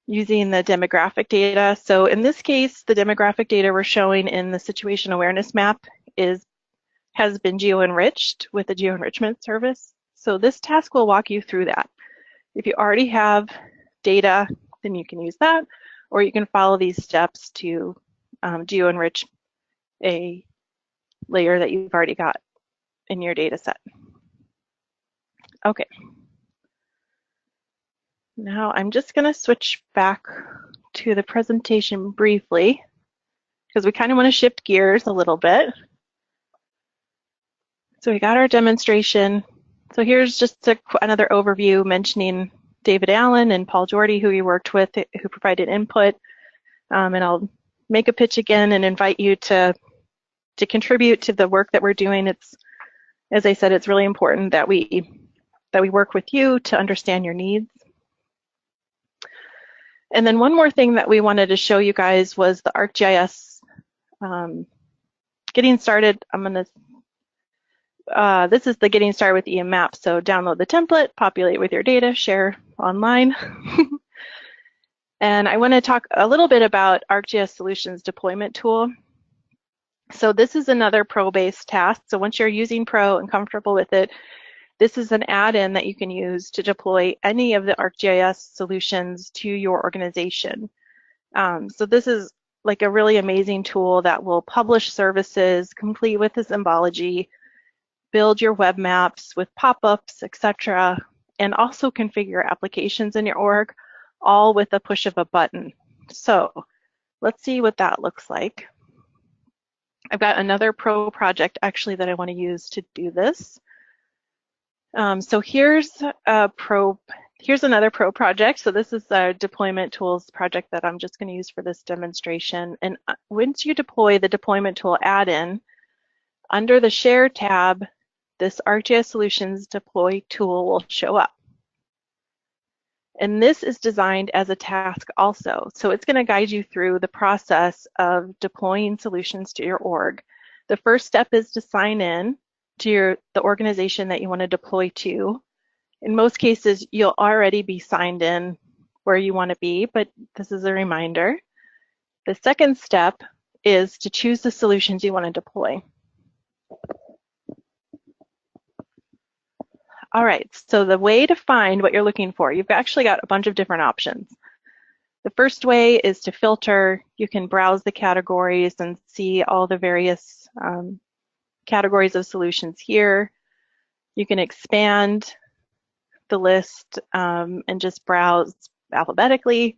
using the demographic data. So in this case, the demographic data we're showing in the situation awareness map has been geo-enriched with a geo-enrichment service. So this task will walk you through that. If you already have data, then you can use that, or you can follow these steps to geo-enrich a layer that you've already got in your data set. Okay. Now I'm just going to switch back to the presentation briefly because we kind of want to shift gears a little bit. So we got our demonstration. So here's just another overview mentioning David Allen and Paul Jordy, who we worked with, who provided input. And I'll make a pitch again and invite you to contribute to the work that we're doing. It's, as I said, it's really important that we work with you to understand your needs. And then one more thing that we wanted to show you guys was the ArcGIS getting started. This is the getting started with EMAP. So download the template, populate with your data, share online. And I want to talk a little bit about ArcGIS Solutions deployment tool. So this is another Pro-based task. So once you're using Pro and comfortable with it, this is an add-in that you can use to deploy any of the ArcGIS solutions to your organization. So this is like a really amazing tool that will publish services complete with the symbology, build your web maps with pop-ups, etc., and also configure applications in your org, all with a push of a button. So let's see what that looks like. I've got another Pro project actually that I want to use to do this. So here's another Pro project. So this is a deployment tools project that I'm just going to use for this demonstration. And once you deploy the deployment tool add-in, under the Share tab, this ArcGIS Solutions deploy tool will show up. And this is designed as a task also. So it's going to guide you through the process of deploying solutions to your org. The first step is to sign in to the organization that you want to deploy to. In most cases, you'll already be signed in where you want to be, but this is a reminder. The second step is to choose the solutions you want to deploy. All right, so the way to find what you're looking for, you've actually got a bunch of different options. The first way is to filter. You can browse the categories and see all the various categories of solutions here. You can expand the list and just browse alphabetically,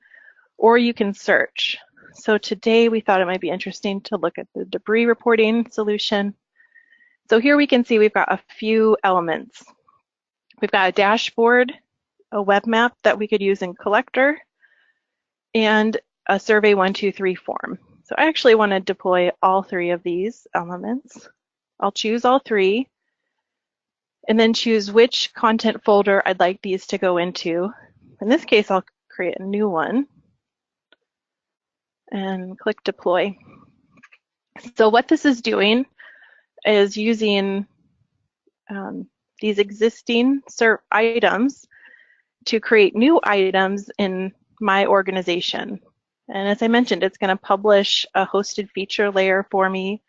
or you can search. So today we thought it might be interesting to look at the debris reporting solution. So here we can see we've got a few elements. We've got a dashboard, a web map that we could use in Collector, and a Survey 123 form. So I actually want to deploy all three of these elements. I'll choose all three, and then choose which content folder I'd like these to go into. In this case, I'll create a new one and click deploy. So what this is doing is using these existing items to create new items in my organization. And as I mentioned, it's going to publish a hosted feature layer for me,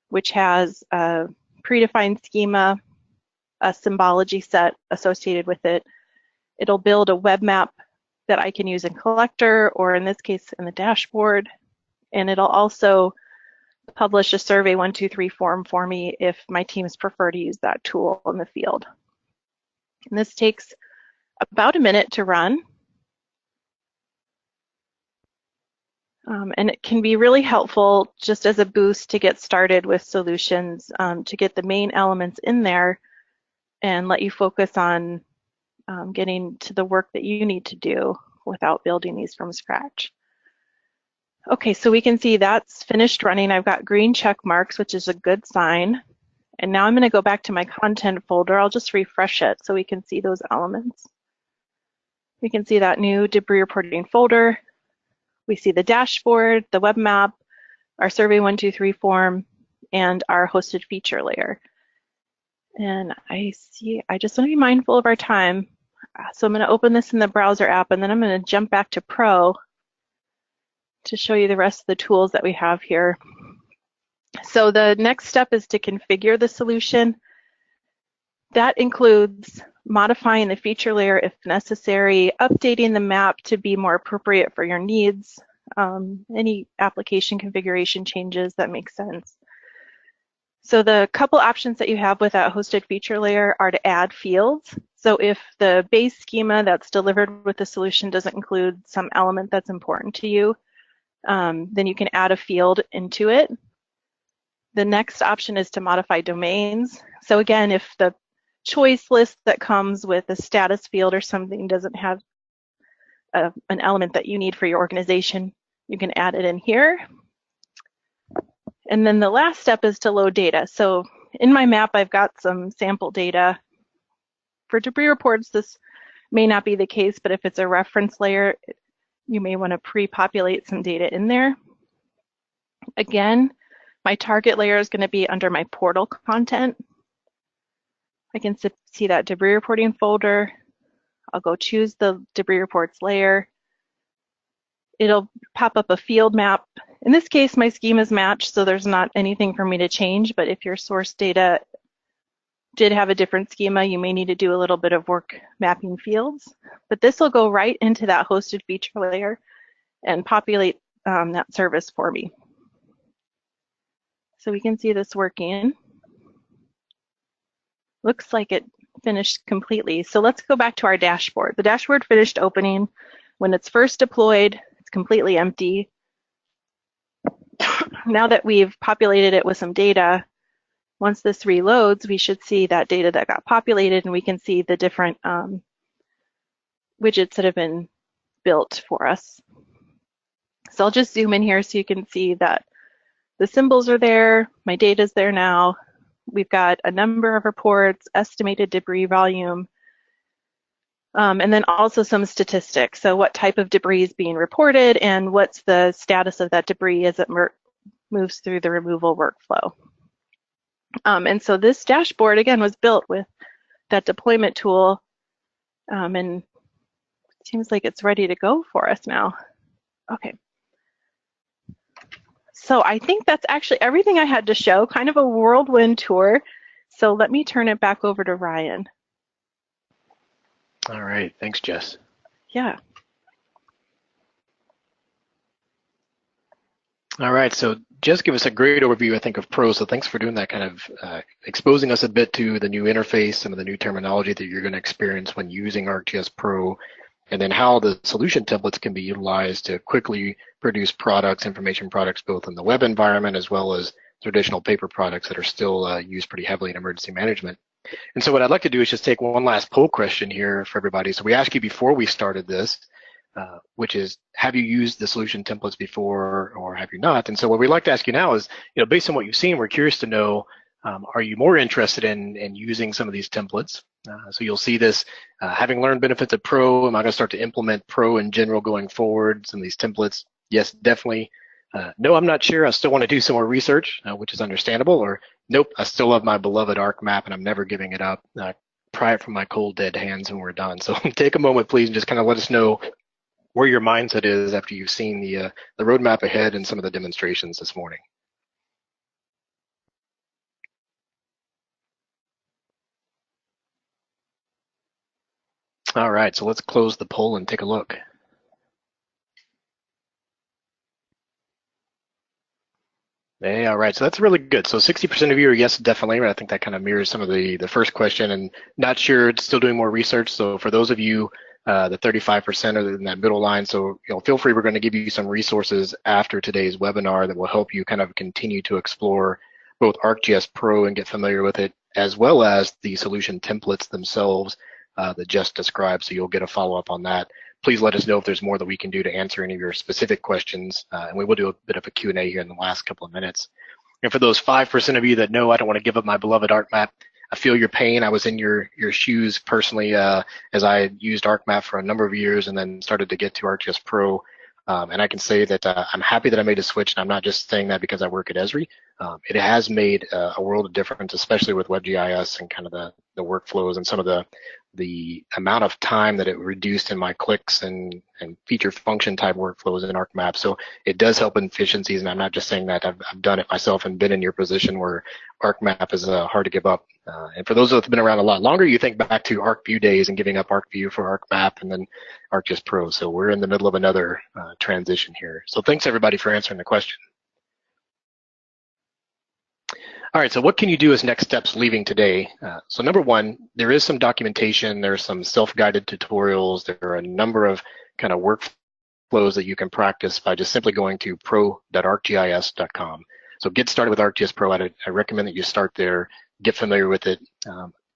which has a predefined schema, a symbology set associated with it. It'll build a web map that I can use in Collector, or in this case in the dashboard. And it'll also publish a Survey 123 form for me if my teams prefer to use that tool in the field. And this takes about a minute to run. And it can be really helpful just as a boost to get started with solutions, to get the main elements in there and let you focus on getting to the work that you need to do without building these from scratch. Okay, so we can see that's finished running. I've got green check marks, which is a good sign. And now I'm going to go back to my content folder. I'll just refresh it so we can see those elements. We can see that new debris reporting folder. We see the dashboard, the web map, our Survey 123 form, and our hosted feature layer. And I just want to be mindful of our time. So I'm going to open this in the browser app, and then I'm going to jump back to Pro to show you the rest of the tools that we have here. So the next step is to configure the solution. That includes modifying the feature layer if necessary, updating the map to be more appropriate for your needs, any application configuration changes that make sense. So the couple options that you have with that hosted feature layer are to add fields. So if the base schema that's delivered with the solution doesn't include some element that's important to you, then you can add a field into it. The next option is to modify domains. So again, if the choice list that comes with a status field or something doesn't have an element that you need for your organization, you can add it in here. And then the last step is to load data. So in my map, I've got some sample data. For debris reports, this may not be the case, but if it's a reference layer, you may want to pre-populate some data in there. Again, my target layer is going to be under my portal content. I can see that debris reporting folder. I'll go choose the debris reports layer. It'll pop up a field map. In this case, my schemas match, so there's not anything for me to change, but if your source data did have a different schema, you may need to do a little bit of work mapping fields. But this will go right into that hosted feature layer and populate that service for me. So we can see this working. Looks like it finished completely. So let's go back to our dashboard. The dashboard finished opening. When it's first deployed, it's completely empty. Now that we've populated it with some data, once this reloads, we should see that data that got populated, and we can see the different widgets that have been built for us. So I'll just zoom in here so you can see that the symbols are there, my data's there now. We've got a number of reports, estimated debris volume, and then also some statistics. So what type of debris is being reported and what's the status of that debris as it moves through the removal workflow. And so this dashboard, again, was built with that deployment tool, and it seems like it's ready to go for us now. Okay. So I think that's actually everything I had to show, kind of a whirlwind tour. So let me turn it back over to Ryan. All right, thanks, Jess. Yeah. All right, so just give us a great overview, I think, of Pro. So thanks for doing that, kind of exposing us a bit to the new interface, some of the new terminology that you're going to experience when using ArcGIS Pro, and then how the solution templates can be utilized to quickly produce products, information products, both in the web environment as well as traditional paper products that are still used pretty heavily in emergency management. And so what I'd like to do is just take one last poll question here for everybody. So we asked you before we started this, which is, have you used the solution templates before or have you not? And so what we'd like to ask you now is, based on what you've seen, we're curious to know, are you more interested in using some of these templates? So you'll see this, having learned benefits of Pro, am I going to start to implement Pro in general going forward, some of these templates? Yes, definitely. No, I'm not sure. I still want to do some more research, which is understandable. Or nope, I still love my beloved ArcMap and I'm never giving it up. Pry it from my cold, dead hands when we're done. So take a moment, please, and just kind of let us know where your mindset is after you've seen the roadmap ahead and some of the demonstrations this morning. All right, so let's close the poll and take a look. Hey, all right, so that's really good. So 60% of you are yes, definitely. Right? I think that kind of mirrors some of the first question, and not sure, still doing more research. So for those of you, the 35% are in that middle line. So feel free. We're going to give you some resources after today's webinar that will help you kind of continue to explore both ArcGIS Pro and get familiar with it, as well as the solution templates themselves that Jess described. So you'll get a follow-up on that. Please let us know if there's more that we can do to answer any of your specific questions, and we will do a bit of a Q&A here in the last couple of minutes. And for those 5% of you that know I don't want to give up my beloved ArcMap, I feel your pain. I was in your shoes personally as I used ArcMap for a number of years and then started to get to ArcGIS Pro. And I can say that I'm happy that I made a switch, and I'm not just saying that because I work at Esri. It has made a world of difference, especially with WebGIS and kind of the workflows and some of the amount of time that it reduced in my clicks and feature function type workflows in ArcMap. So it does help in efficiencies, and I'm not just saying that. I've done it myself and been in your position where ArcMap is hard to give up. And for those that have been around a lot longer, you think back to ArcView days and giving up ArcView for ArcMap and then ArcGIS Pro. So we're in the middle of another transition here. So thanks everybody for answering the question. All right, so what can you do as next steps leaving today? So number one, there is some documentation, there's some self-guided tutorials, there are a number of kind of workflows that you can practice by just simply going to pro.arcgis.com. So get started with ArcGIS Pro. I recommend that you start there, get familiar with it.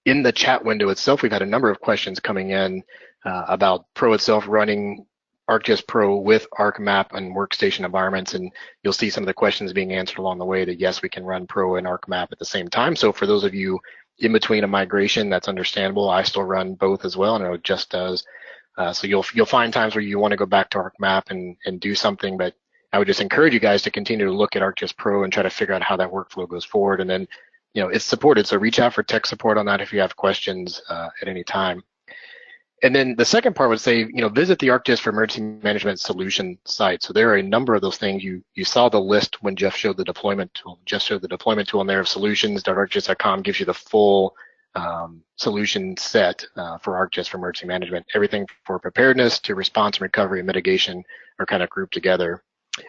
In the chat window itself, we've had a number of questions coming in about Pro itself running ArcGIS Pro with ArcMap and workstation environments, and you'll see some of the questions being answered along the way that yes, we can run Pro and ArcMap at the same time. So for those of you in between a migration, that's understandable. I still run both as well, and I know Jess does. So you'll find times where you want to go back to ArcMap and do something, but I would just encourage you guys to continue to look at ArcGIS Pro and try to figure out how that workflow goes forward. And then, it's supported, so reach out for tech support on that if you have questions at any time. And then the second part would say, visit the ArcGIS for Emergency Management Solution site. So there are a number of those things. You saw the list when Jeff showed the deployment tool. Jeff showed the deployment tool in there of solutions.arcgis.com, gives you the full solution set for ArcGIS for emergency management. Everything for preparedness to response and recovery and mitigation are kind of grouped together.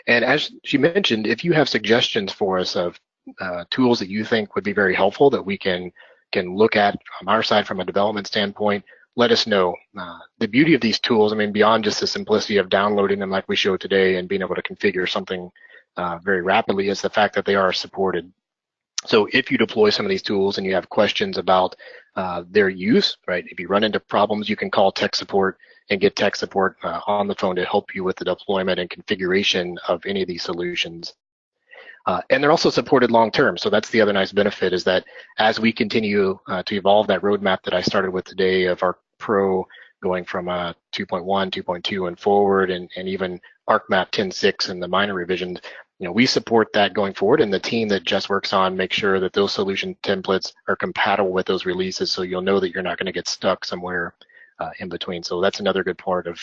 And as she mentioned, if you have suggestions for us of tools that you think would be very helpful that we can look at from our side from a development standpoint, let us know. The beauty of these tools, beyond just the simplicity of downloading them like we showed today and being able to configure something very rapidly, is the fact that they are supported. So if you deploy some of these tools and you have questions about their use, right? If you run into problems, you can call tech support and get tech support on the phone to help you with the deployment and configuration of any of these solutions. And they're also supported long-term. So that's the other nice benefit, is that as we continue to evolve that roadmap that I started with today of Arc Pro going from 2.1, 2.2 and forward, and even ArcMap 10.6 and the minor revisions, we support that going forward, and the team that just works on make sure that those solution templates are compatible with those releases, so you'll know that you're not going to get stuck somewhere in between. So that's another good part of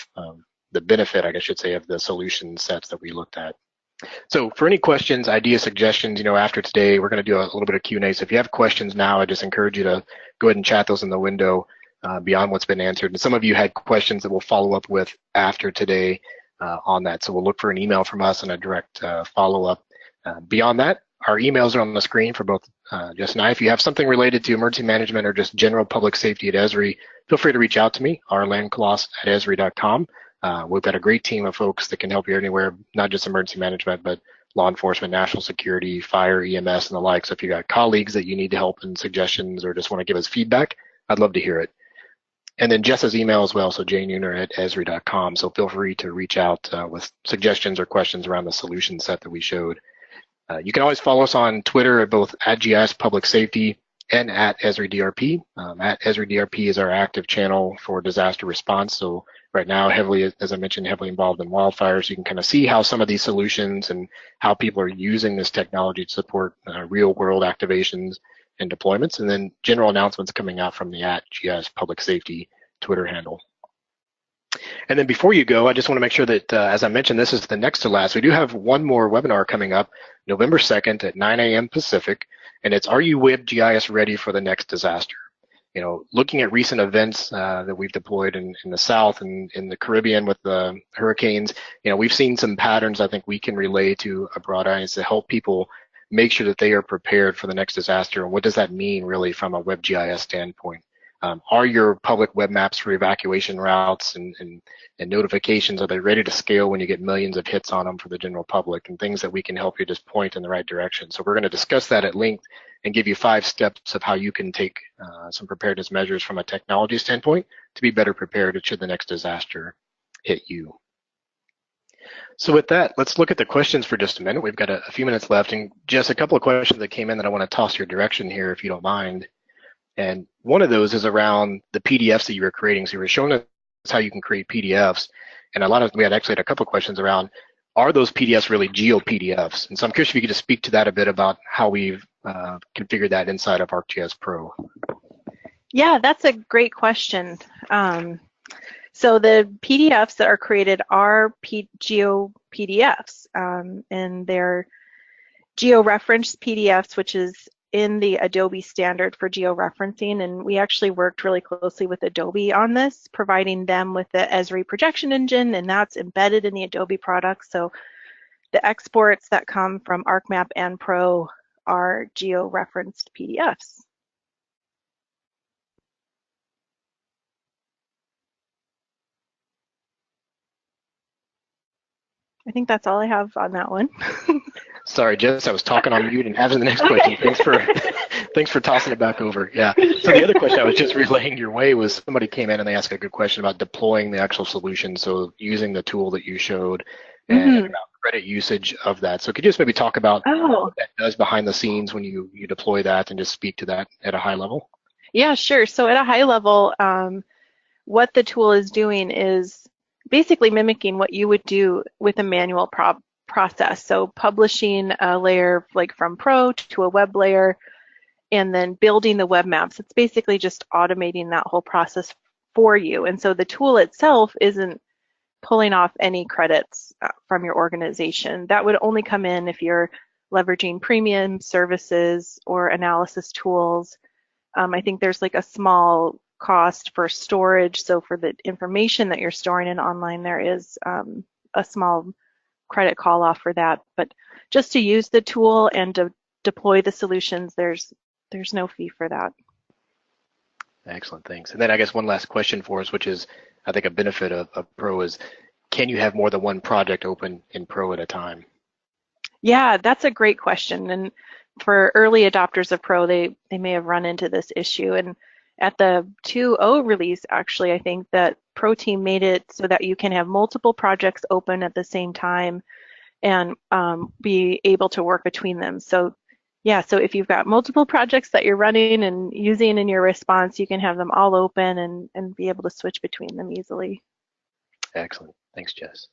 the benefit, I guess I should say, of the solution sets that we looked at. So for any questions, ideas, suggestions, after today, we're going to do a little bit of Q&A. So if you have questions now, I just encourage you to go ahead and chat those in the window beyond what's been answered. And some of you had questions that we'll follow up with after today. on that. So we'll look for an email from us and a direct follow-up. Beyond that, our emails are on the screen for both Jess and I. If you have something related to emergency management or just general public safety at Esri, feel free to reach out to me, rlandcloss@esri.com. We've got a great team of folks that can help you anywhere, not just emergency management, but law enforcement, national security, fire, EMS, and the like. So if you got colleagues that you need to help and suggestions or just want to give us feedback, I'd love to hear it. And then Jess's email as well, so jnuner@esri.com. So feel free to reach out with suggestions or questions around the solution set that we showed. You can always follow us on Twitter at both @GIS Public Safety and @EsriDRP. @EsriDRP is our active channel for disaster response. So right now, heavily, as I mentioned, heavily involved in wildfires. You can kind of see how some of these solutions and how people are using this technology to support real world activations and deployments, and then general announcements coming out from the @GIS Public Safety Twitter handle. And then before you go, I just want to make sure that, as I mentioned, this is the next to last. We do have one more webinar coming up November 2nd at 9 a.m. Pacific, and it's Are You WebGIS Ready for the Next Disaster? You know, looking at recent events that we've deployed in the South and in the Caribbean with the hurricanes, you know, we've seen some patterns I think we can relay to a broad audience to help people make sure that they are prepared for the next disaster. And what does that mean really from a WebGIS standpoint? Are your public web maps for evacuation routes and notifications, are they ready to scale when you get millions of hits on them for the general public, and things that we can help you just point in the right direction? So we're going to discuss that at length and give you 5 steps of how you can take some preparedness measures from a technology standpoint to be better prepared should the next disaster hit you. So with that, let's look at the questions for just a minute. We've got a few minutes left, and just a couple of questions that came in that I want to toss your direction here, if you don't mind. And one of those is around the PDFs that you were creating. So you were showing us how you can create PDFs, and we had a couple of questions around, are those PDFs really geo PDFs? And so I'm curious if you could just speak to that a bit about how we've configured that inside of ArcGIS Pro. Yeah, that's a great question. So the PDFs that are created are geo PDFs, and they're geo-referenced PDFs, which is in the Adobe standard for georeferencing, and we actually worked really closely with Adobe on this, providing them with the Esri projection engine, and that's embedded in the Adobe product. So the exports that come from ArcMap and Pro are geo-referenced PDFs. I think that's all I have on that one. Sorry, Jess, I was talking on mute and having the next question. Thanks for tossing it back over. Yeah. So the other question I was just relaying your way was somebody came in and they asked a good question about deploying the actual solution. So using the tool that you showed and about credit usage of that. So could you just maybe talk about what that does behind the scenes when you deploy that, and just speak to that at a high level? Yeah, sure. So at a high level, what the tool is doing is basically mimicking what you would do with a manual process. So publishing a layer like from Pro to a web layer, and then building the web maps. It's basically just automating that whole process for you. And so the tool itself isn't pulling off any credits from your organization. That would only come in if you're leveraging premium services or analysis tools. I think there's like a small cost for storage. So for the information that you're storing in online, there is a small credit call off for that. But just to use the tool and to deploy the solutions, there's no fee for that. Excellent, thanks. And then I guess one last question for us, which is, I think a benefit of Pro is, can you have more than one project open in Pro at a time? Yeah, that's a great question. And for early adopters of Pro, they may have run into this issue. And at the 2.0 release, actually, I think that Pro team made it so that you can have multiple projects open at the same time and be able to work between them. So yeah, so if you've got multiple projects that you're running and using in your response, you can have them all open and be able to switch between them easily. Excellent. Thanks, Jess.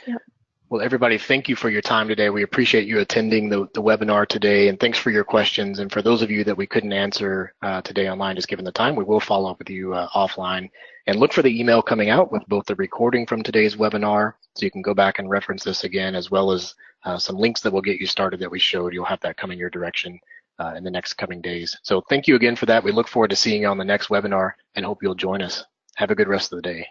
Yep. Well, everybody, thank you for your time today. We appreciate you attending the webinar today, and thanks for your questions. And for those of you that we couldn't answer today online, just given the time, we will follow up with you offline. And look for the email coming out with both the recording from today's webinar, so you can go back and reference this again, as well as some links that will get you started that we showed. You'll have that coming your direction in the next coming days. So thank you again for that. We look forward to seeing you on the next webinar and hope you'll join us. Have a good rest of the day.